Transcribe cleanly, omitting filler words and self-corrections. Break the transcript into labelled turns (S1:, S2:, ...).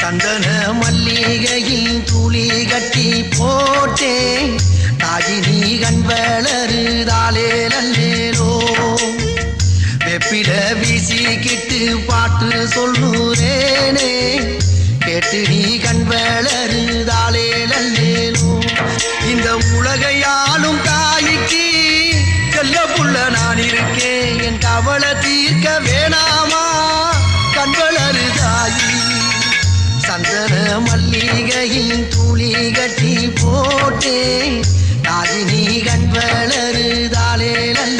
S1: சந்தன மல்லிகையில் துளி கட்டி போட்டேன் தாஜினி கண் வளருதாலே நல்லேலோ வெப்பில வீசிக்கிட்டு பாட்டு சொல்லுறேனே கேட்டு நீ கண் வளருதாலே நல்லேலோ இந்த உலகையாலும் தாய்க்கு செல்ல புள்ள நான் இருக்கேன் என் கவலை தீர்க்க வேணாமா கண் வளருதாயி சந்தன மல்லிகையில் துளி கட்டி போட்டேன் தாஜினி கண் வளருதாலே நல்ல